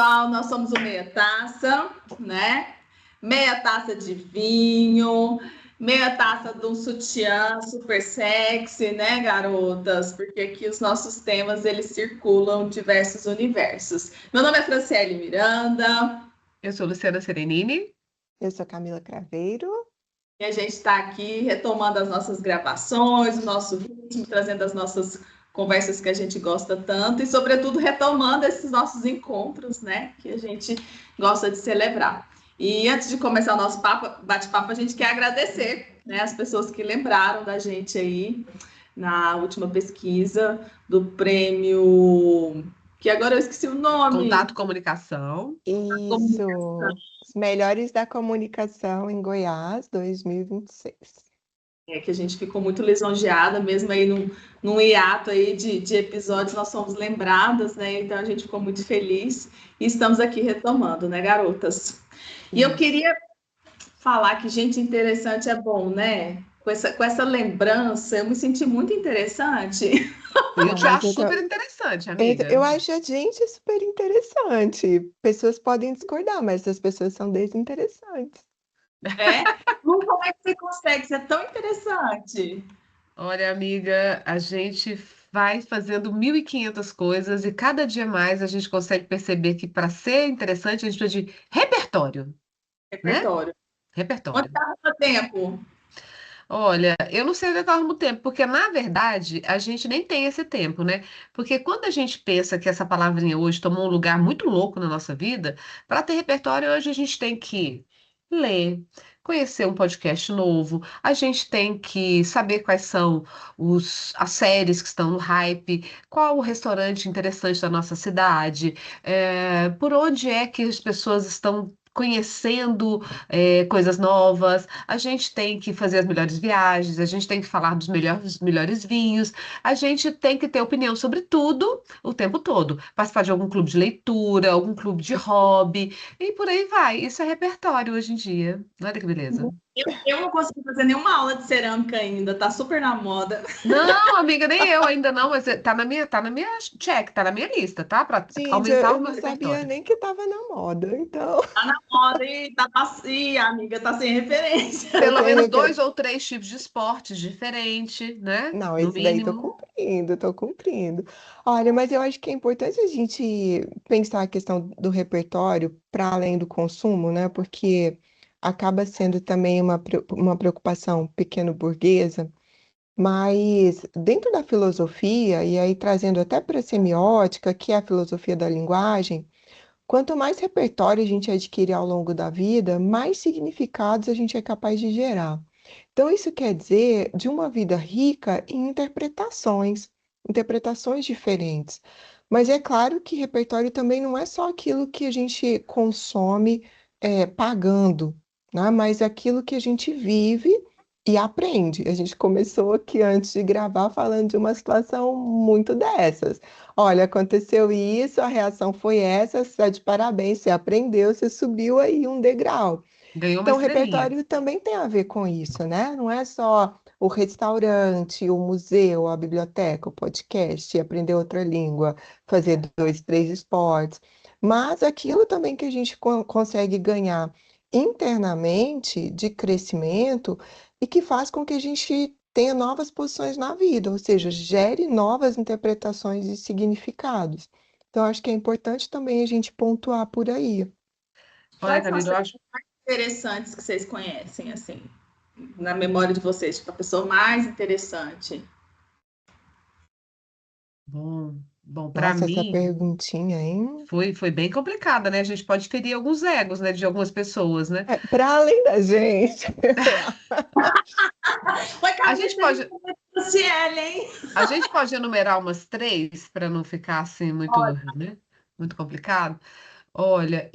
pessoal, nós somos o Meia Taça, né? Meia taça de vinho, meia taça de um sutiã super sexy, né, garotas? Porque aqui os nossos temas, eles circulam diversos universos. Meu nome é Franciele Miranda. Eu sou Luciana Serenini. Eu sou Camila Craveiro. E a gente está aqui retomando as nossas gravações, o nosso ritmo, trazendo as nossas conversas que a gente gosta tanto e, sobretudo, retomando esses nossos encontros, né, que a gente gosta de celebrar. E antes de começar o nosso bate-papo, a gente quer agradecer, né, as pessoas que lembraram da gente aí na última pesquisa do prêmio, que agora eu esqueci o nome. Contato Comunicação. Isso, os melhores da comunicação em Goiás, 2026. Que a gente ficou muito lisonjeada, mesmo aí num hiato aí de episódios, nós fomos lembradas, né? Então a gente ficou muito feliz e estamos aqui retomando, né, garotas? E eu queria falar que gente interessante é bom, né? Com essa lembrança, eu me senti muito interessante. Eu te acho super interessante, amiga. Eu acho a gente super interessante. Pessoas podem discordar, mas as pessoas são desinteressantes. Como é que você consegue ser tão interessante? Olha, amiga, a gente vai fazendo 1.500 coisas e cada dia mais a gente consegue perceber que para ser interessante a gente precisa de repertório, né? Repertório. Repertório. Onde está o tempo? Olha, eu não sei onde está o tempo, porque na verdade a gente nem tem esse tempo, né? Porque quando a gente pensa que essa palavrinha hoje tomou um lugar muito louco na nossa vida, para ter repertório hoje a gente tem que ler, conhecer um podcast novo, a gente tem que saber quais são as séries que estão no hype, qual o restaurante interessante da nossa cidade, por onde é que as pessoas estão conhecendo coisas novas, a gente tem que fazer as melhores viagens, a gente tem que falar dos melhores vinhos, a gente tem que ter opinião sobre tudo o tempo todo, participar de algum clube de leitura, algum clube de hobby, e por aí vai. Isso é repertório hoje em dia. Olha que beleza. Eu não consegui fazer nenhuma aula de cerâmica ainda, tá super na moda. Não, amiga, nem eu ainda não, mas tá na minha check, tá na minha lista, tá? Para Gente, aumentar eu o meu não sabia repertório. nem que estava na moda, então. Tá na moda e amiga, tá sem referência. Pelo menos 2 ou 3 tipos de esportes diferentes, né? Não, No esse daí mínimo. tô cumprindo. Olha, mas eu acho que é importante a gente pensar a questão do repertório para além do consumo, né? Porque acaba sendo também uma preocupação pequeno-burguesa, mas dentro da filosofia, e aí trazendo até para a semiótica, que é a filosofia da linguagem, quanto mais repertório a gente adquire ao longo da vida, mais significados a gente é capaz de gerar. Então, isso quer dizer de uma vida rica em interpretações diferentes. Mas é claro que repertório também não é só aquilo que a gente consome pagando, né? Mas aquilo que a gente vive e aprende. A gente começou aqui antes de gravar falando de uma situação muito dessas. Olha, aconteceu isso, a reação foi essa, você está de parabéns, você aprendeu, você subiu aí um degrau. Ganhou uma Então, o estrelinha. repertório também tem a ver com isso, né? Não é só o restaurante, o museu, a biblioteca, o podcast, aprender outra língua, fazer 2, 3 esportes, mas aquilo também que a gente consegue ganhar internamente de crescimento e que faz com que a gente tenha novas posições na vida, ou seja, gere novas interpretações e significados. Então, acho que é importante também a gente pontuar por aí. Olha, Quais são as Camila, eu acho. pessoas mais interessantes que vocês conhecem, assim, na memória de vocês? Tipo, a pessoa mais interessante. Bom, para Nossa, essa mim perguntinha, hein? foi bem complicada, né? A gente pode ferir alguns egos, né, de algumas pessoas, né? Para além da gente, Oi, A gente pode, Cielo, hein? a gente pode enumerar umas 3 para não ficar assim muito, né, muito complicado. Olha,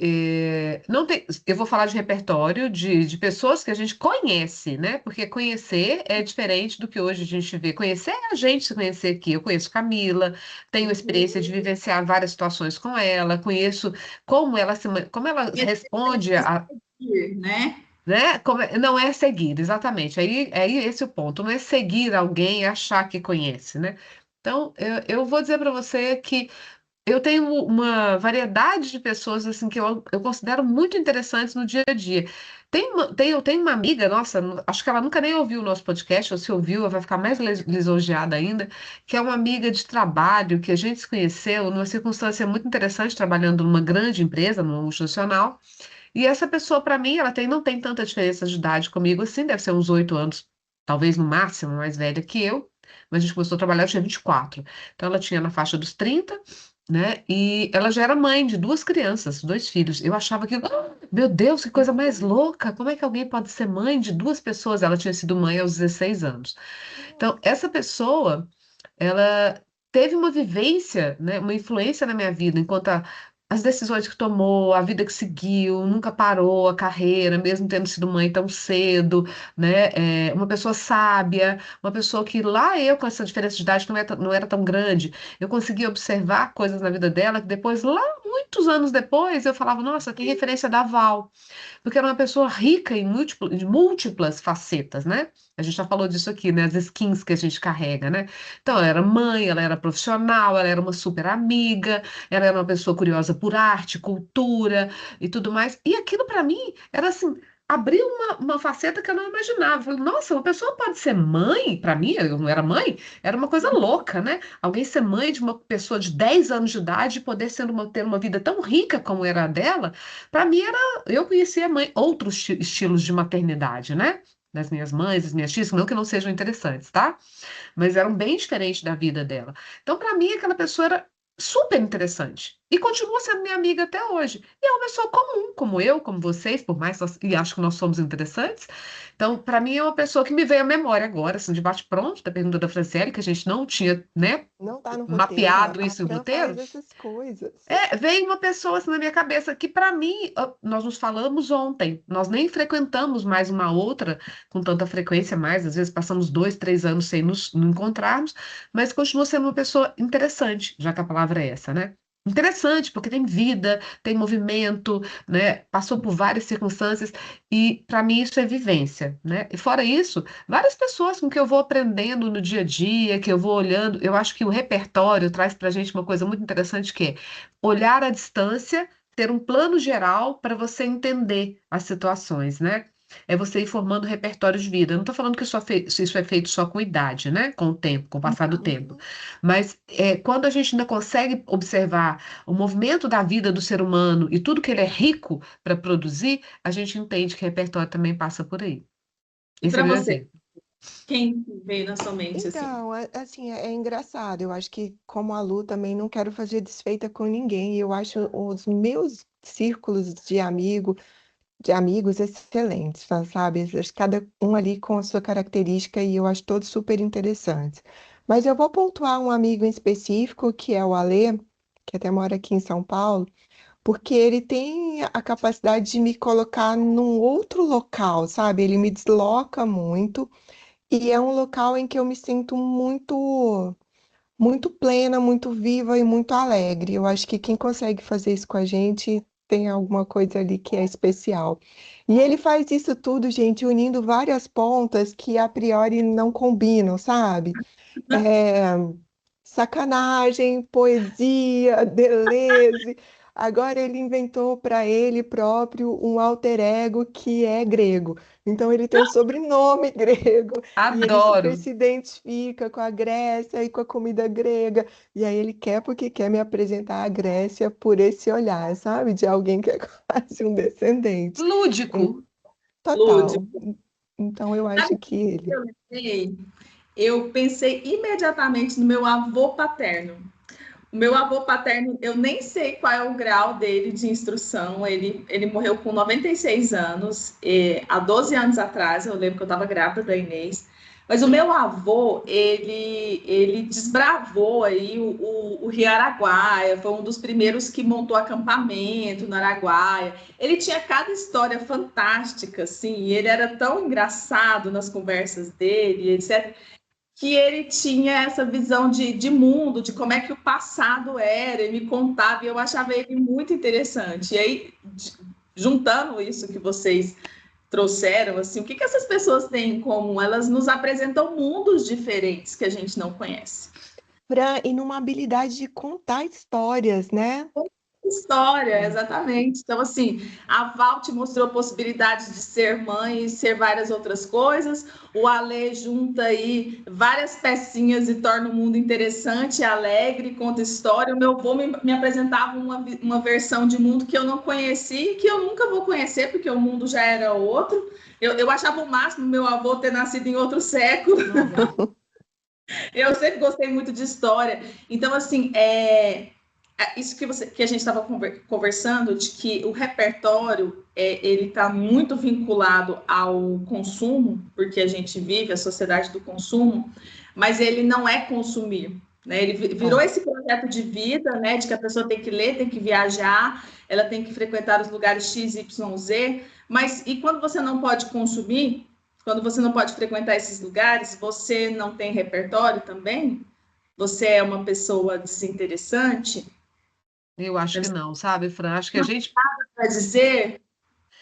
não tem, eu vou falar de repertório de pessoas que a gente conhece, né? Porque conhecer é diferente do que hoje a gente vê. Conhecer é a gente se conhecer aqui. Eu conheço Camila, tenho experiência de vivenciar várias situações com ela, conheço como ela responde Né? né? Não é seguir, exatamente. Aí esse é o ponto. Não é seguir alguém e achar que conhece, né? Então, eu vou dizer para você que eu tenho uma variedade de pessoas assim que eu considero muito interessantes no dia a dia. Eu tenho uma amiga, nossa, acho que ela nunca nem ouviu o nosso podcast, ou se ouviu, ela vai ficar mais lisonjeada ainda, que é uma amiga de trabalho que a gente se conheceu numa circunstância muito interessante, trabalhando numa grande empresa, numa multinacional. E essa pessoa, para mim, não tem tanta diferença de idade comigo assim, deve ser uns 8 anos, talvez no máximo, mais velha que eu. Mas a gente começou a trabalhar, eu tinha 24. Então ela tinha na faixa dos 30, né? E ela já era mãe de duas crianças, dois filhos. Eu achava que, meu Deus, que coisa mais louca! Como é que alguém pode ser mãe de duas pessoas? Ela tinha sido mãe aos 16 anos. Então, essa pessoa ela teve uma vivência, né, uma influência na minha vida, enquanto as decisões que tomou, a vida que seguiu, nunca parou a carreira, mesmo tendo sido mãe tão cedo, né? Uma pessoa sábia, uma pessoa que lá eu, com essa diferença de idade que não era tão grande, eu conseguia observar coisas na vida dela que depois, lá, muitos anos depois, eu falava, nossa, que referência da Val, porque era uma pessoa rica de múltiplas facetas, né? A gente já falou disso aqui, né? As skins que a gente carrega, né? Então, ela era mãe, ela era profissional, ela era uma super amiga, ela era uma pessoa curiosa por arte, cultura e tudo mais. E aquilo, para mim, era assim. Abriu uma faceta que eu não imaginava. Eu falei, nossa, uma pessoa pode ser mãe? Para mim, eu não era mãe, era uma coisa louca, né? Alguém ser mãe de uma pessoa de 10 anos de idade e poder ter uma vida tão rica como era a dela, para mim eu conhecia outros estilos de maternidade, né? Das minhas mães, das minhas tias, não que não sejam interessantes, tá? Mas eram bem diferentes da vida dela. Então, para mim, aquela pessoa era super interessante. E continua sendo minha amiga até hoje. E é uma pessoa comum, como eu, como vocês, por mais e acho que nós somos interessantes. Então, para mim, é uma pessoa que me veio à memória agora, assim, de bate-pronto, da pergunta da Franciele, que a gente não tinha, né, Não tá no roteiro, mapeado a isso em Fran roteiro. faz essas coisas. Veio uma pessoa assim na minha cabeça que, para mim, nós nos falamos ontem, nós nem frequentamos mais uma outra com tanta frequência mais, às vezes passamos 2, 3 anos sem nos encontrarmos, mas continua sendo uma pessoa interessante, já que a palavra é essa, né? Interessante, porque tem vida, tem movimento, né? Passou por várias circunstâncias e, para mim, isso é vivência, né? E fora isso, várias pessoas com que eu vou aprendendo no dia a dia, que eu vou olhando, eu acho que o repertório traz para a gente uma coisa muito interessante que é olhar à distância, ter um plano geral para você entender as situações, né? É você ir formando repertório de vida. Eu não estou falando que isso é feito só com idade, né? Com o tempo, com o passar do tempo. Uhum. Mas quando a gente ainda consegue observar o movimento da vida do ser humano e tudo que ele é rico para produzir, a gente entende que repertório também passa por aí. E Esse é para meu você, exemplo. quem veio na sua mente assim? Então, assim, é engraçado. Eu acho que, como a Lu, também não quero fazer desfeita com ninguém. Eu acho os meus círculos de amigos excelentes, sabe? Acho cada um ali com a sua característica e eu acho todos super interessantes. Mas eu vou pontuar um amigo em específico, que é o Alê, que até mora aqui em São Paulo, porque ele tem a capacidade de me colocar num outro local, sabe? Ele me desloca muito. E é um local em que eu me sinto muito plena, muito viva e muito alegre. Eu acho que quem consegue fazer isso com a gente tem alguma coisa ali que é especial. E ele faz isso tudo, gente, unindo várias pontas que a priori não combinam, sabe? É, sacanagem, poesia, beleza. Agora ele inventou para ele próprio um alter ego que é grego. Então ele tem um sobrenome grego e ele Adoro. super se identifica com a Grécia e com a comida grega. E aí ele quer porque quer me apresentar a Grécia por esse olhar, sabe? De alguém que é quase um descendente. Lúdico. Em- Total. Lúdico. Então eu Sabe acho o que que ele. eu lembrei? Eu pensei imediatamente no meu avô paterno. O meu avô paterno, eu nem sei qual é o grau dele de instrução. Ele morreu com 96 anos, há 12 anos atrás. Eu lembro que eu estava grávida da Inês. Mas o meu avô, ele desbravou aí o Rio Araguaia, foi um dos primeiros que montou acampamento no Araguaia. Ele tinha cada história fantástica, assim, e ele era tão engraçado nas conversas dele, etc., que ele tinha essa visão de mundo, de como é que o passado era, ele me contava, e eu achava ele muito interessante. E aí, juntando isso que vocês trouxeram, assim, o que essas pessoas têm em comum? Elas nos apresentam mundos diferentes que a gente não conhece. Fran, e numa habilidade de contar histórias, né? História, exatamente. Então, assim, a Val te mostrou possibilidades de ser mãe e ser várias outras coisas. O Ale junta aí várias pecinhas e torna o mundo interessante, alegre, conta história. O meu avô me apresentava uma versão de mundo que eu não conheci e que eu nunca vou conhecer, porque o mundo já era outro. Eu achava o máximo meu avô ter nascido em outro século. Eu sempre gostei muito de história. Então, assim, isso que a gente estava conversando, de que o repertório ele está muito vinculado ao consumo, porque a gente vive a sociedade do consumo, mas ele não é consumir. Né? Ele virou esse projeto de vida, né? De que a pessoa tem que ler, tem que viajar, ela tem que frequentar os lugares X, Y, Z, mas e quando você não pode consumir, quando você não pode frequentar esses lugares, você não tem repertório também? Você é uma pessoa desinteressante? Eu acho que não, sabe, Fran? Acho que a gente Para dizer,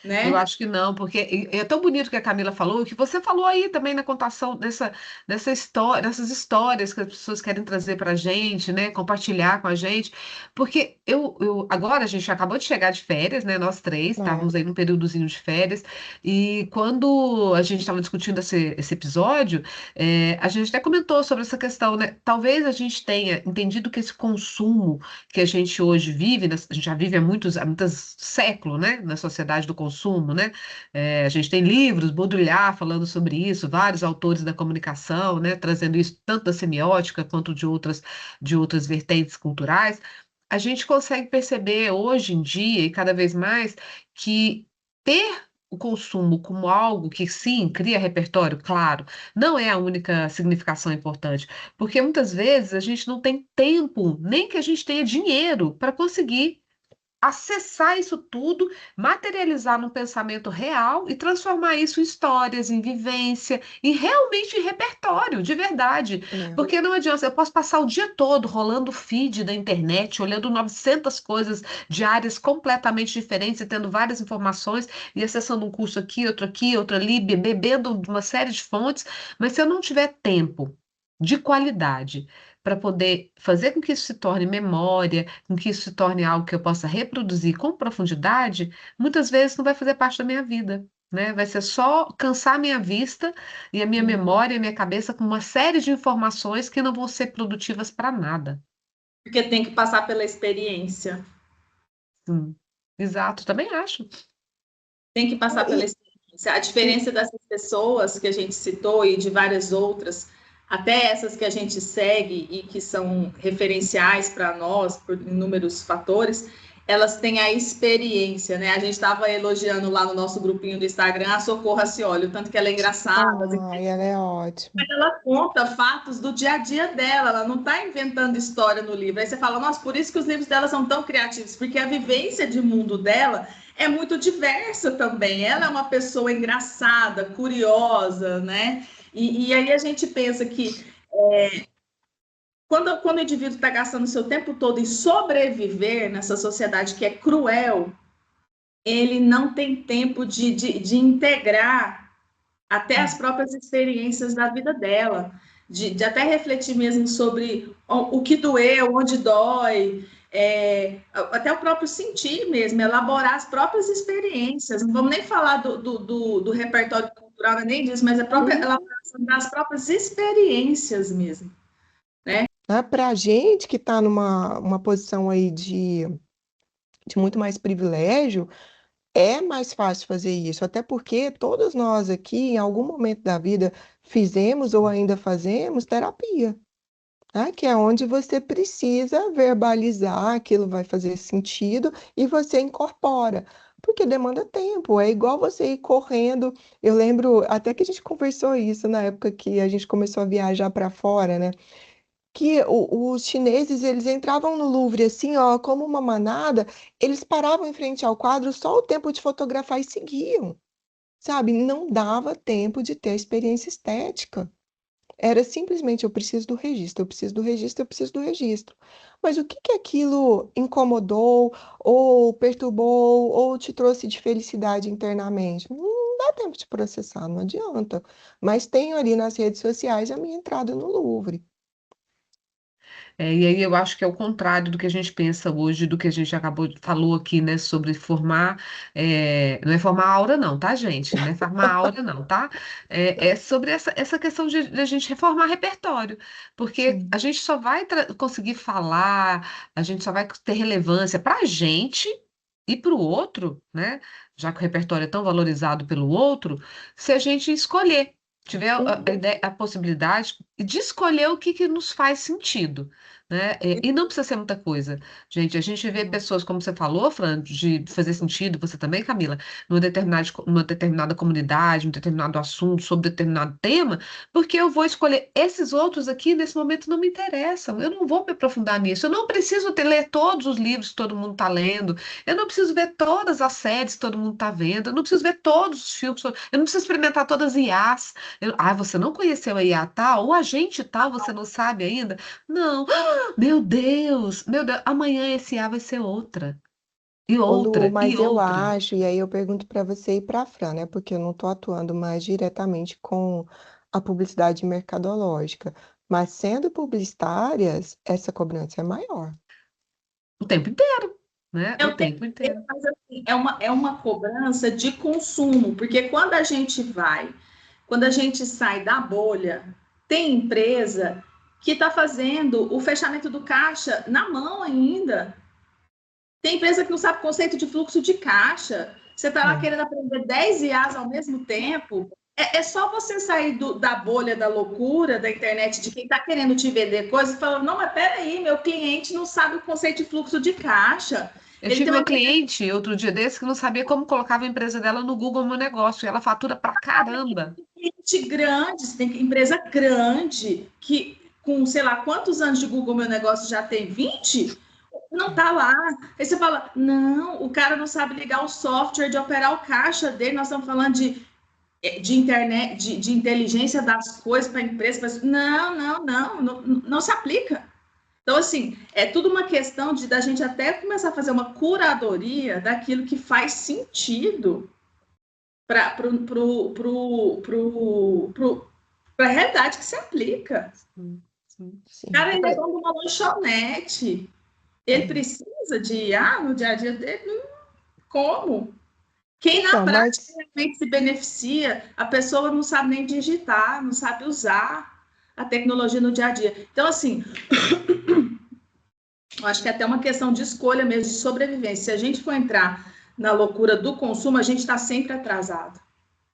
Eu né? acho que não, porque é tão bonito que a Camila falou, e que você falou aí também na contação dessa história, dessas histórias que as pessoas querem trazer para a gente, né? Compartilhar com a gente. Porque agora a gente acabou de chegar de férias, né? Nós três, É. estávamos aí num períodozinho de férias, e quando a gente estava discutindo esse episódio, a gente até comentou sobre essa questão, né? Talvez a gente tenha entendido que esse consumo que a gente hoje vive, a gente já vive há muitos séculos, né, na sociedade do consumo, né? A gente tem livros, Baudrillard falando sobre isso, vários autores da comunicação, né, trazendo isso tanto da semiótica quanto de outras vertentes culturais. A gente consegue perceber hoje em dia, e cada vez mais, que ter o consumo como algo que sim cria repertório, claro, não é a única significação importante. Porque muitas vezes a gente não tem tempo, nem que a gente tenha dinheiro para conseguir acessar isso tudo, materializar num pensamento real e transformar isso em histórias, em vivência, em realmente em repertório, de verdade. É. Porque não adianta, eu posso passar o dia todo rolando o feed da internet, olhando 900 coisas de áreas completamente diferentes e tendo várias informações e acessando um curso aqui, outro ali, bebendo de uma série de fontes, mas se eu não tiver tempo de qualidade para poder fazer com que isso se torne memória, com que isso se torne algo que eu possa reproduzir com profundidade, muitas vezes não vai fazer parte da minha vida, né? Vai ser só cansar a minha vista e a minha memória e a minha cabeça com uma série de informações que não vão ser produtivas para nada. Porque tem que passar pela experiência. Sim. Exato, também acho. Tem que passar pela E, experiência. A e, diferença dessas pessoas que a gente citou e de várias outras, até essas que a gente segue e que são referenciais para nós por inúmeros fatores, elas têm a experiência, né? A gente estava elogiando lá no nosso grupinho do Instagram a Socorro Racioli, o tanto que ela é engraçada, ai, ela é ótima. ela conta fatos do dia a dia dela, ela não está inventando história no livro. Aí você fala, nossa, por isso que os livros dela são tão criativos, porque a vivência de mundo dela é muito diversa também. Ela é uma pessoa engraçada, curiosa, né? E aí a gente pensa que quando o indivíduo está gastando seu tempo todo em sobreviver nessa sociedade que é cruel, ele não tem tempo de integrar até as próprias experiências da vida dela, de até refletir mesmo sobre o que doeu, onde dói, até o próprio sentir mesmo, elaborar as próprias experiências. Não vamos nem falar do repertório cultural, nem disso, mas a própria Uhum. elaboração das próprias experiências mesmo. Né? Para a gente que está numa uma posição aí de muito mais privilégio, é mais fácil fazer isso, até porque todos nós aqui, em algum momento da vida, fizemos ou ainda fazemos terapia, né? Que é onde você precisa verbalizar, aquilo vai fazer sentido e você incorpora. Porque demanda tempo, é igual você ir correndo. Eu lembro até que a gente conversou isso na época que a gente começou a viajar para fora, né? Que os chineses, eles entravam no Louvre assim, ó, como uma manada, eles paravam em frente ao quadro só o tempo de fotografar e seguiam, sabe? Não dava tempo de ter a experiência estética. Era simplesmente, eu preciso do registro, eu preciso do registro, eu preciso do registro. Mas o que que aquilo incomodou, ou perturbou, ou te trouxe de felicidade internamente? Não dá tempo de processar, não adianta. Mas tenho ali nas redes sociais a minha entrada no Louvre. E aí eu acho que é o contrário do que a gente pensa hoje, do que a gente falou aqui, né, sobre formar, não é formar aura não, tá, gente? Não é formar aura não, tá? É sobre essa questão de a gente reformar repertório, porque a Sim. gente só vai conseguir falar, a gente só vai ter relevância para a gente e para o outro, né? Já que o repertório é tão valorizado pelo outro, se a gente escolher, tiver a possibilidade de escolher o que nos faz sentido, né? E não precisa ser muita coisa. Gente, a gente vê pessoas, como você falou, Fran, de fazer sentido, você também, Camila, numa determinada comunidade, um determinado assunto, sobre determinado tema, porque eu vou escolher esses outros aqui, nesse momento não me interessam. Eu não vou me aprofundar nisso. Eu não preciso ler todos os livros que todo mundo está lendo. Eu não preciso ver todas as séries que todo mundo está vendo. Eu não preciso ver todos os filmes. Eu não preciso experimentar todas as IAs. Você não conheceu a IA tal? O agente tal, você não sabe ainda? Não. Meu Deus, amanhã esse IA vai ser outra. E Ô, Lu, outra, e mas eu outra. acho, e aí eu pergunto para você e para a Fran, né? Porque eu não estou atuando mais diretamente com a publicidade mercadológica, mas sendo publicitárias, essa cobrança é maior. O tempo inteiro, né? O Eu tenho, tempo inteiro. mas assim, é uma cobrança de consumo, porque quando a gente sai da bolha, tem empresa que está fazendo o fechamento do caixa na mão ainda. Tem empresa que não sabe o conceito de fluxo de caixa. Você está lá É. querendo aprender 10 IAs ao mesmo tempo. É só você sair da bolha da loucura da internet, de quem está querendo te vender coisas, e falando, não, mas peraí, meu cliente não sabe o conceito de fluxo de caixa. Eu Ele tive tem uma uma empresa cliente outro dia desse que não sabia como colocava a empresa dela no Google Meu Negócio. E ela fatura pra caramba. grande, você tem empresa grande, que com sei lá quantos anos de Google Meu Negócio já tem, 20. Não tá lá. Aí você fala, não, o cara não sabe ligar o software de operar o caixa dele. Nós estamos falando de internet, de inteligência das coisas para a empresa. Não se aplica. Então, assim, é tudo uma questão da gente até começar a fazer uma curadoria daquilo que faz sentido para a realidade que se aplica. Sim, sim. O Sim. cara ainda é Mas, dono de uma lanchonete. Ele é. precisa de IA no dia a dia dele? Como? Quem na Então, prática mas realmente se beneficia, a pessoa não sabe nem digitar, não sabe usar a tecnologia no dia a dia. Então, assim, eu acho que é até uma questão de escolha mesmo, de sobrevivência. Se a gente for entrar na loucura do consumo, a gente está sempre atrasado.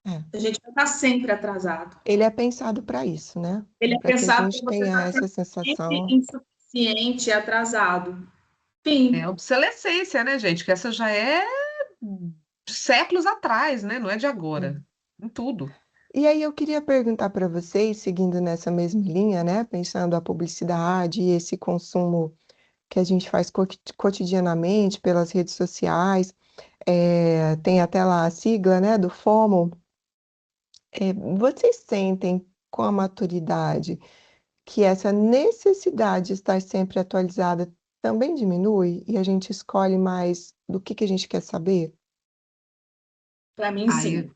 é, A gente vai estar sempre atrasado. ele é pensado para isso, né? Ele é Para que a pensado para gente você tenha estar essa sempre sensação. insuficiente e atrasado. É Fim. obsolescência, né, gente? Que essa já é de séculos atrás, né? Não é de agora. Em tudo. E aí eu queria perguntar para vocês, seguindo nessa mesma linha, né, pensando a publicidade e esse consumo que a gente faz cotidianamente pelas redes sociais, tem até lá a sigla, né, do FOMO. Vocês sentem com a maturidade que essa necessidade de estar sempre atualizada também diminui e a gente escolhe mais do que a gente quer saber? Para mim, Aí, sim.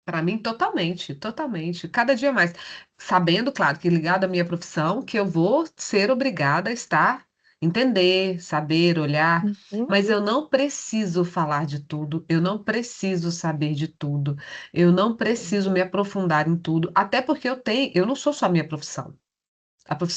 para mim, totalmente, totalmente. Cada dia mais. Sabendo, claro, que ligado à minha profissão, que eu vou ser obrigada a estar, entender, saber, olhar, Uhum. mas eu não preciso falar de tudo, eu não preciso saber de tudo, eu não preciso me aprofundar em tudo, até porque eu não sou só a minha profissão.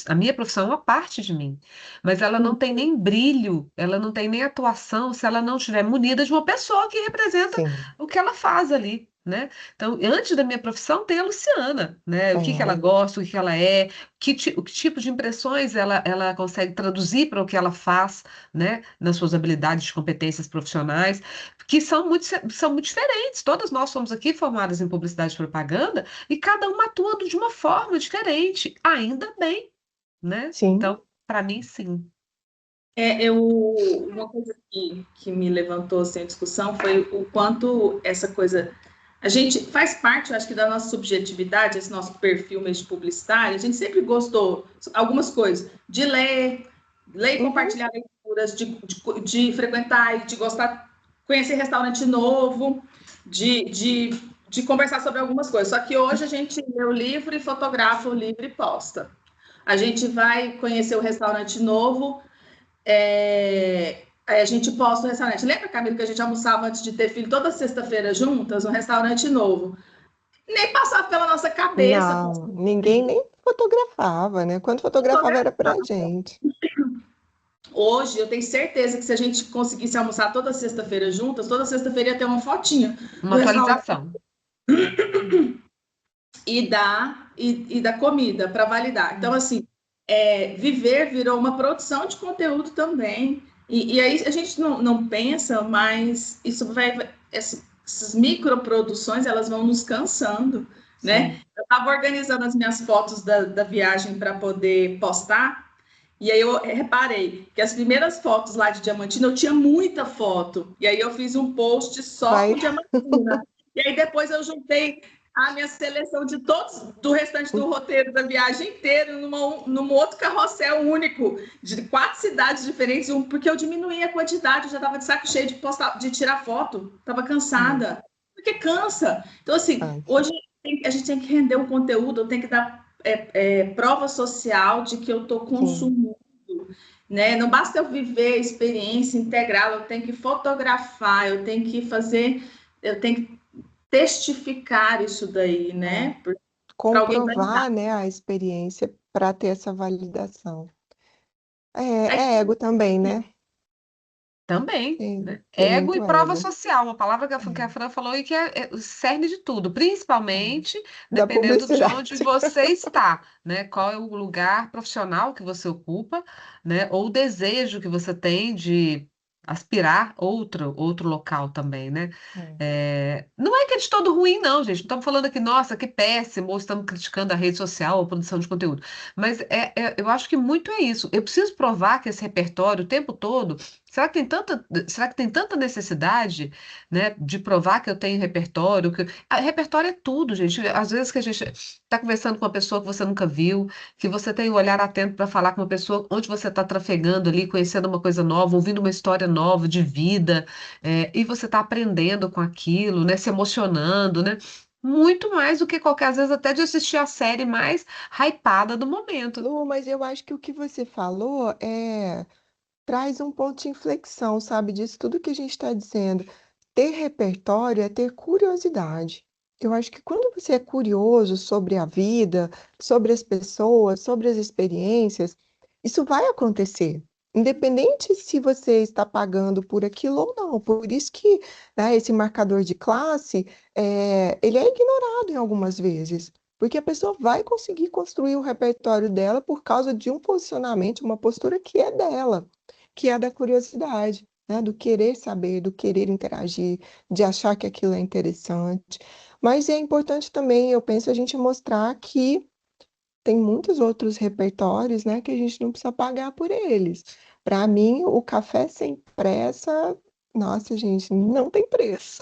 A minha profissão é uma parte de mim, mas ela não tem nem brilho, ela não tem nem atuação se ela não estiver munida de uma pessoa que representa Sim, o que ela faz ali, né? Então, antes da minha profissão, tem a Luciana, né? O que ela é, gosta, o que ela é, o que tipo de impressões ela consegue traduzir para o que ela faz, né? Nas suas habilidades, competências profissionais, que são muito diferentes. Todas nós somos aqui formadas em publicidade e propaganda e cada uma atuando de uma forma diferente, ainda bem, né? sim, Então, para mim, sim. Uma coisa que me levantou assim, a discussão foi o quanto essa coisa. A gente faz parte, eu acho que, da nossa subjetividade, esse nosso perfil meio de publicitário. A gente sempre gostou, algumas coisas, de ler e uhum, compartilhar leituras, de frequentar e de gostar, conhecer restaurante novo, de conversar sobre algumas coisas. Só que hoje a gente lê o livro e fotografa o livro e posta. A gente vai conhecer o restaurante novo, aí a gente posta o restaurante. Lembra, Camila, que a gente almoçava antes de ter filho toda sexta-feira juntas, no restaurante novo? Nem passava pela nossa cabeça. Não, ninguém nem fotografava, né? Quando fotografava era pra gente. Hoje, eu tenho certeza que se a gente conseguisse almoçar toda sexta-feira juntas, toda sexta-feira ia ter uma fotinha Uma do restaurante atualização. e da comida para validar. Então, assim, viver virou uma produção de conteúdo também. E aí a gente não pensa, mas isso essas microproduções, elas vão nos cansando, né? Eu estava organizando as minhas fotos da viagem para poder postar, e aí eu reparei que as primeiras fotos lá de Diamantina, eu tinha muita foto, e aí eu fiz um post só com Vai. Diamantina. E aí depois eu juntei a minha seleção de todos do restante do roteiro da viagem inteira num outro carrossel único, de 4 cidades diferentes, porque eu diminuí a quantidade, eu já estava de saco cheio de postar, de tirar foto, estava cansada, porque cansa. Então, assim, hoje a gente tem que render o conteúdo, eu tenho que dar prova social de que eu estou consumindo, né? Não basta eu viver a experiência integral, eu tenho que fotografar, eu tenho que fazer, eu tenho que testificar isso daí, né? Para alguém validar. Comprovar, né, a experiência para ter essa validação. É ego também, né? Também, Tem, né? tem Ego e muito prova ego. social, uma palavra que a Fran falou e que é o cerne de tudo, principalmente Da dependendo de onde publicidade. você está, né? Qual é o lugar profissional que você ocupa, né? Ou o desejo que você tem de aspirar outro local também, né? Não é que é de todo ruim, não, gente. Não estamos falando aqui, nossa, que péssimo, ou estamos criticando a rede social ou a produção de conteúdo. Mas eu acho que muito é isso. Eu preciso provar que esse repertório o tempo todo. Será que tem tanta necessidade, né, de provar que eu tenho repertório? Repertório é tudo, gente. Às vezes que a gente está conversando com uma pessoa que você nunca viu, que você tem o olhar atento para falar com uma pessoa onde você está trafegando ali, conhecendo uma coisa nova, ouvindo uma história nova de vida, e você está aprendendo com aquilo, né, se emocionando, né? Muito mais do que qualquer, às vezes até de assistir a série mais hypada do momento. Lu, mas eu acho que o que você falou traz um ponto de inflexão, sabe, disso tudo que a gente está dizendo. Ter repertório é ter curiosidade. Eu acho que quando você é curioso sobre a vida, sobre as pessoas, sobre as experiências, isso vai acontecer. Independente se você está pagando por aquilo ou não. Por isso que, né, esse marcador de classe, ele é ignorado em algumas vezes. Porque a pessoa vai conseguir construir o repertório dela por causa de um posicionamento, uma postura que é dela, que é da curiosidade, né? Do querer saber, do querer interagir, de achar que aquilo é interessante. Mas é importante também, eu penso, a gente mostrar que tem muitos outros repertórios, né, que a gente não precisa pagar por eles. Para mim, o café sem pressa, nossa, gente, não tem preço.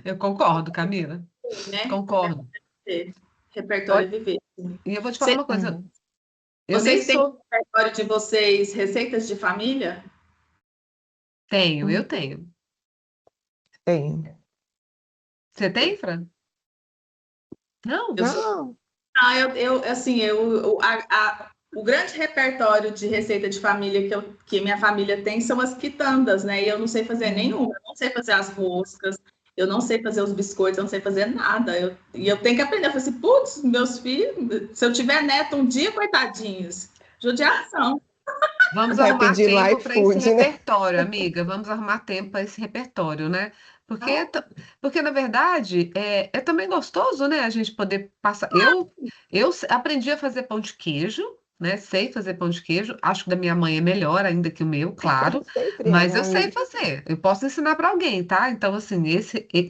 Eu concordo, Camila. Né? Concordo. Repertório Olha, viver. e eu vou te falar uma coisa. É, Eu nem Vocês têm no sou. repertório de vocês receitas de família? Eu hum, tenho. tem. Você tem, Fran? Não. Eu sou. Não, Ah, assim, o grande repertório de receita de família que minha família tem são as quitandas, né? E eu não sei fazer nenhuma. Eu não sei fazer as roscas, eu não sei fazer os biscoitos, eu não sei fazer nada. E eu tenho que aprender. Eu falei assim, putz, meus filhos, se eu tiver neto um dia, coitadinhos, judiação. Vamos vai arrumar pedir no tempo para esse iFood, né? repertório, amiga. Vamos arrumar tempo para esse repertório, né? Porque, Ah, ta- porque na verdade, é também gostoso, né? A gente poder passar. Eu aprendi a fazer pão de queijo, né? Sei fazer pão de queijo. Acho que da minha mãe é melhor ainda que o meu, claro. Sempre é, Mas né, eu sei amiga? fazer. Eu posso ensinar para alguém, tá? Então, assim,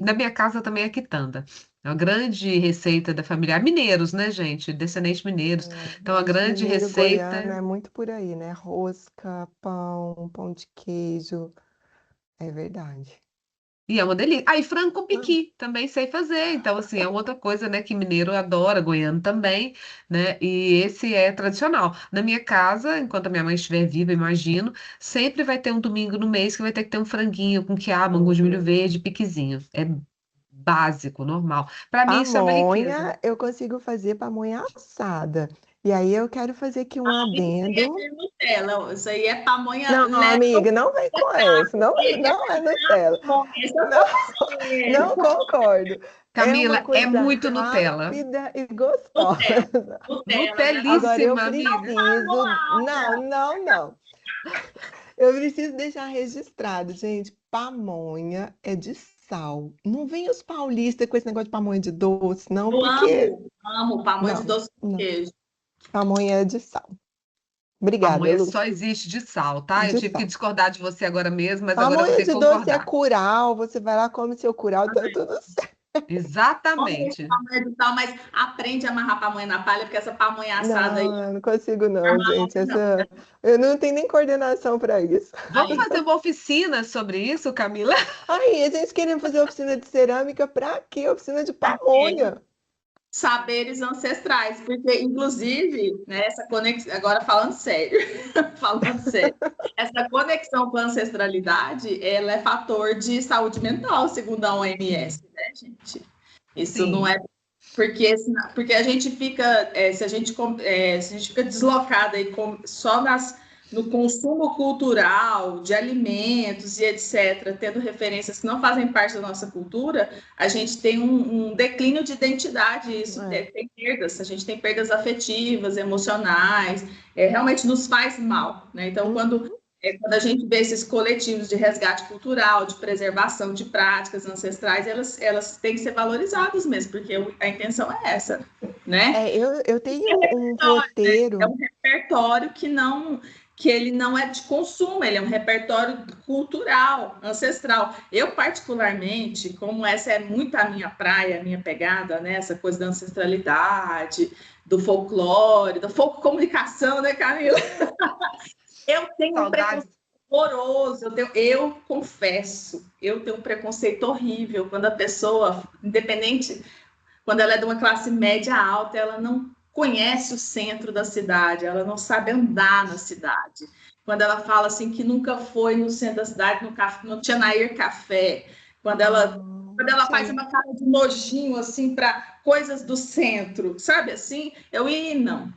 na minha casa também é quitanda. É uma grande receita da família. Mineiros, né, gente? Descendentes mineiros. Então, a Nosso grande mineiro goiano receita. é muito por aí, né? Rosca, pão, pão de queijo. É verdade. E é uma delícia. Ah, e frango com piqui, também sei fazer. Então, assim, é outra coisa, né, que mineiro adora, goiano também, né? E esse é tradicional. Na minha casa, enquanto a minha mãe estiver viva, imagino, sempre vai ter um domingo no mês que vai ter que ter um franguinho com quiabo, angu de milho verde, piquizinho. É básico, normal. Para mim, isso é uma riqueza. Pamonha, eu consigo fazer pamonha assada. E aí eu quero fazer aqui um Isso aí é adendo. de Nutella. Isso aí é pamonha Não, leve. amiga, não vem com essa. Não, não é Nutella. Esse é o Não, conceito. não concordo. É uma Camila, é coisa muito Nutella. rápida e Nutella. gostosa. Nutella, né? Agora eu Nutelíssima, amiga. preciso. Não, não, não. Eu preciso deixar registrado, gente. Pamonha é de sal. Não vem os paulistas com esse negócio de pamonha de doce, não, Eu porque. amo pamonha de Não, doce com não. queijo. Pamonha é de sal. Obrigada, Pamonha Lu. só existe de sal, tá? Eu De tive que sal. discordar de você agora mesmo, mas agora eu vou Pamonha ter que de doce é concordar. curau. Você vai lá, come seu curau, tá tudo certo. Vamos ver Exatamente. pamonha de sal, mas aprende a amarrar pamonha na palha, porque essa pamonha assada aí, Não, eu não consigo, não, amarrar gente. não. Eu não tenho nem coordenação para isso. Vamos Aí, fazer uma oficina sobre isso, Camila? Aí, a gente querendo fazer oficina de cerâmica, pra quê? Oficina de é, pamonha. saberes ancestrais, porque, inclusive, né, essa conexão, agora falando sério, falando sério, essa conexão com a ancestralidade, ela é fator de saúde mental, segundo a OMS, né, gente? Isso não Sim. é porque a gente fica, se a gente fica deslocada e só no consumo cultural de alimentos e etc., tendo referências que não fazem parte da nossa cultura, a gente tem um declínio de identidade, isso tem perdas, a gente tem perdas afetivas, emocionais, realmente nos faz mal, né? Então, Uhum. quando a gente vê esses coletivos de resgate cultural, de preservação de práticas ancestrais, elas têm que ser valorizadas mesmo, porque a intenção é essa, né? Eu tenho um É roteiro. um repertório que ele não é de consumo, ele é um repertório cultural, ancestral. Eu, particularmente, como essa é muito a minha praia, a minha pegada, né? Essa coisa da ancestralidade, do folclore, da folcomunicação, né, Camila? Eu tenho um Saudades. preconceito horroroso, eu confesso, eu tenho um preconceito horrível quando a pessoa, independente, quando ela é de uma classe média alta, ela não conhece o centro da cidade, ela não sabe andar na cidade. Quando ela fala assim que nunca foi no centro da cidade, no Tchanair Café, quando ela faz Sim. uma cara de nojinho assim para coisas do centro, sabe assim? Não,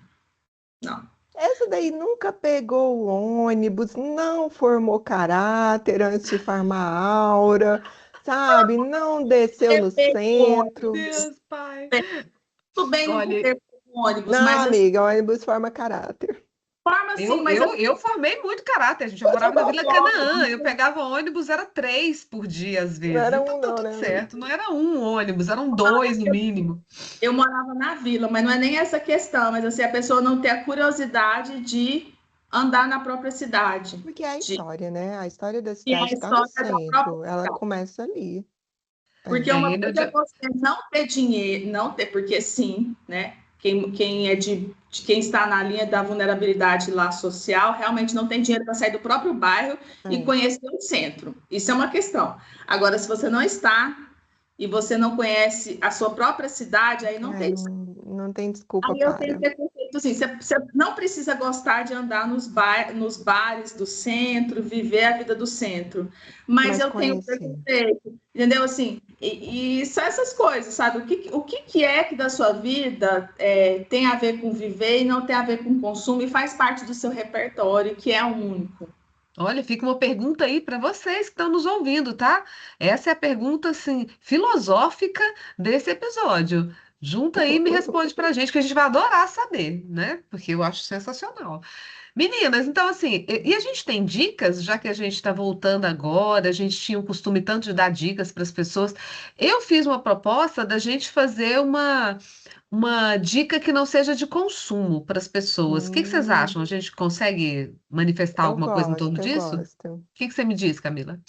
não. Essa daí nunca pegou o ônibus, não formou caráter antes de farmar aura, sabe? Não desceu no centro. Deus, pai. Tudo bem não Olha, ter ônibus, Não, mas assim, amiga, ônibus forma caráter. forma assim, eu, mas eu, eu formei muito caráter, gente. Eu Eu morava na Vila Canaã, eu assim, pegava ônibus, era 3 por dia às não vezes. era Então um, tá não, tudo né, amiga? certo. Não era um ônibus, eram 2 no mínimo. eu morava na vila, mas não é nem essa questão, mas assim, a pessoa não ter a curiosidade de andar na própria cidade, Porque é a de história, né? A história da e a cidade está no história da própria centro, ela cidade. começa ali. Porque É. uma É, coisa é você não ter dinheiro, não ter, porque sim, né? Quem é de quem está na linha da vulnerabilidade lá social realmente não tem dinheiro para sair do próprio bairro e É. conhecer o centro. Isso é uma questão. Agora, se você não está e você não conhece a sua própria cidade, aí não É, tem. não tem desculpa Aí eu tenho para. preconceito, assim, você não precisa gostar de andar nos bares do centro, viver a vida do centro, mas Mas eu tenho conhecer. preconceito, entendeu? Assim, e são essas coisas, sabe? O que é que da sua vida tem a ver com viver e não tem a ver com consumo e faz parte do seu repertório, que é único. olha, fica uma pergunta aí para vocês que estão nos ouvindo, tá? Essa é a pergunta, assim, filosófica desse episódio. Junta aí e me responde pra gente, que a gente vai adorar saber, né? Porque eu acho sensacional. Meninas, então assim, e a gente tem dicas, já que a gente está voltando agora, a gente tinha o costume tanto de dar dicas para as pessoas. Eu fiz uma proposta da gente fazer uma dica que não seja de consumo para as pessoas. O que que vocês Hum, acham? A gente consegue manifestar alguma coisa em torno eu disso? O gosto. que que você me diz, Camila?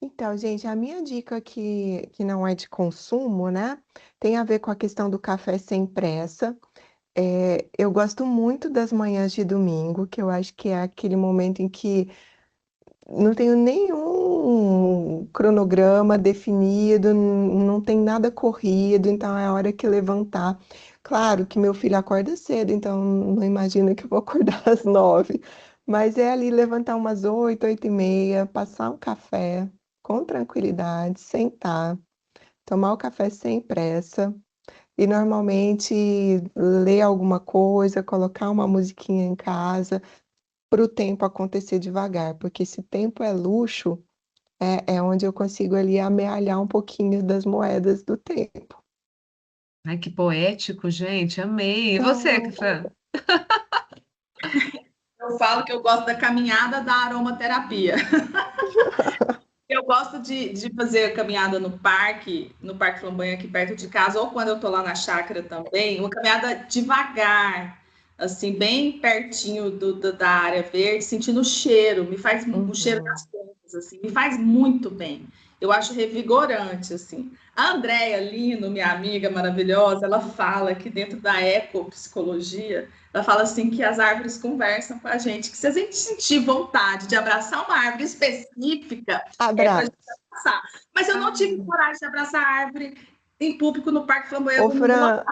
Então, gente, a minha dica que não é de consumo, né? Tem a ver com a questão do café sem pressa. Eu gosto muito das manhãs de domingo, que eu acho que é aquele momento em que não tenho nenhum cronograma definido, não tem nada corrido, então é a hora que levantar. Claro que meu filho acorda cedo, então não imagino que eu vou acordar às 9, mas é ali levantar umas 8, 8:30, passar um café com tranquilidade, sentar, tomar o café sem pressa e normalmente ler alguma coisa, colocar uma musiquinha em casa para o tempo acontecer devagar, porque se tempo é luxo, é onde eu consigo ali amealhar um pouquinho das moedas do tempo. Ai, que poético, gente, amei. E você, Então, Fran? Eu falo que eu gosto da caminhada da aromaterapia. Eu gosto de fazer a caminhada no Parque Flamboyant aqui perto de casa, ou quando eu tô lá na chácara também, uma caminhada devagar, assim, bem pertinho da área verde, sentindo o cheiro, o cheiro uhum. das plantas, assim, me faz muito bem. Eu acho revigorante, assim. A Andréia Lino, minha amiga maravilhosa, ela fala que dentro da ecopsicologia, ela fala assim que as árvores conversam com a gente, que se a gente sentir vontade de abraçar uma árvore específica, é para a gente Abraço. abraçar. Mas eu não tive Ah, coragem de abraçar a árvore em público no Parque Flamboyant Ô, Domingo. Fran,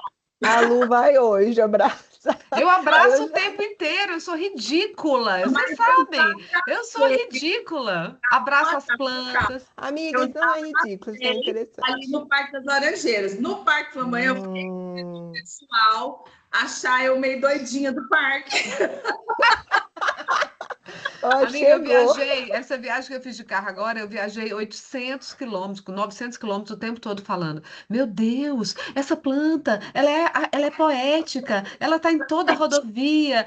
a Lu vai hoje abraçar. eu abraço Eu o já- tempo inteiro, eu sou ridícula, vocês Mas sabem, eu sou ridícula. Abraço as plantas. Amiga, eu isso não é ridículo, isso é estava ali interessante. no Parque das Laranjeiras. No Parque Flamboyant, eu fiquei Hum, pessoal achar eu meio doidinha do parque. ó, Amiga, eu chegou. viajei, essa viagem que eu fiz de carro agora, eu viajei 800 quilômetros, com 900 quilômetros o tempo todo falando. Meu Deus, essa planta, ela é poética, ela está em toda a rodovia,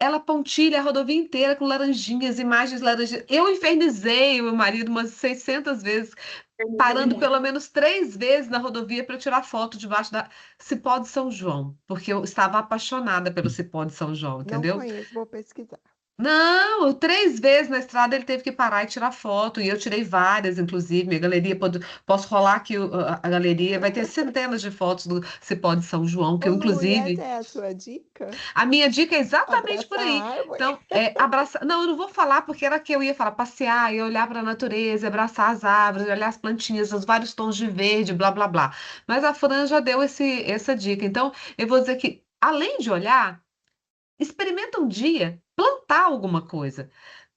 ela pontilha a rodovia inteira com laranjinhas, imagens laranjas. Eu infernizei o meu marido umas 600 vezes, parando pelo menos 3 vezes na rodovia para eu tirar foto debaixo da Cipó de São João, porque eu estava apaixonada pelo Cipó de São João, Não entendeu? conheço, vou pesquisar. Não, 3 vezes na estrada ele teve que parar e tirar foto, e eu tirei várias, inclusive. Minha galeria, posso rolar aqui a galeria, vai ter centenas de fotos do Cipó de São João, que Ô, eu, Lu, e essa inclusive, é a sua dica? a minha dica é exatamente por Abraçar aí. a árvore? Então, abraçar. Não, eu não vou falar porque era que eu ia falar, passear e olhar para a natureza, abraçar as árvores, olhar as plantinhas, os vários tons de verde, blá, blá, blá. Mas a Fran já deu essa dica. Então, eu vou dizer que, além de olhar, experimenta um dia plantar alguma coisa.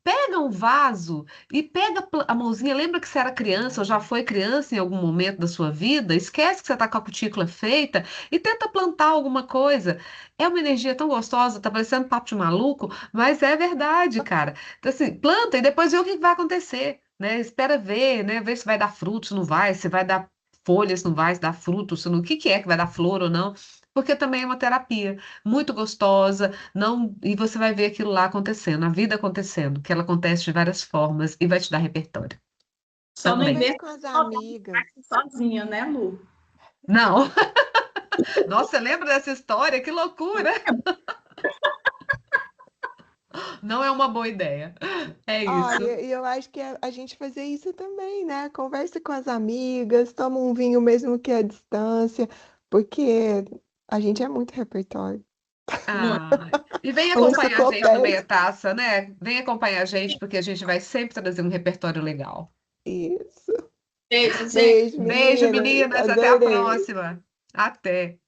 Pega um vaso e pega a mãozinha. Lembra que você era criança ou já foi criança em algum momento da sua vida? Esquece que você está com a cutícula feita e tenta plantar alguma coisa. É uma energia tão gostosa, tá parecendo papo de maluco, mas é verdade, cara. Então, assim, planta e depois vê o que vai acontecer, né? Espera ver, né? Ver se vai dar frutos, se não vai, se vai dar folhas, se não vai, se dá frutos, se não... o que que é que vai dar flor ou não. Porque também é uma terapia muito gostosa, não, e você vai ver aquilo lá acontecendo, a vida acontecendo, que ela acontece de várias formas e vai te dar repertório Só não também. Converse inventa com as de amigas. parque sozinha, né, Lu? Não, nossa, você lembra dessa história? Que loucura! Não é uma boa ideia. É isso. Olha, e eu acho que a gente fazer isso também, né? Conversa com as amigas, toma um vinho mesmo que à distância, porque a gente é muito repertório. Muito. Ah, e vem Uma acompanhar a gente no Meia enciclopédia. Taça, né? Vem acompanhar a gente, porque a gente vai sempre trazer um repertório legal. Isso. Beijo, gente. Beijo, Beijo, meninas. meninas, até a Adorei. próxima. Até.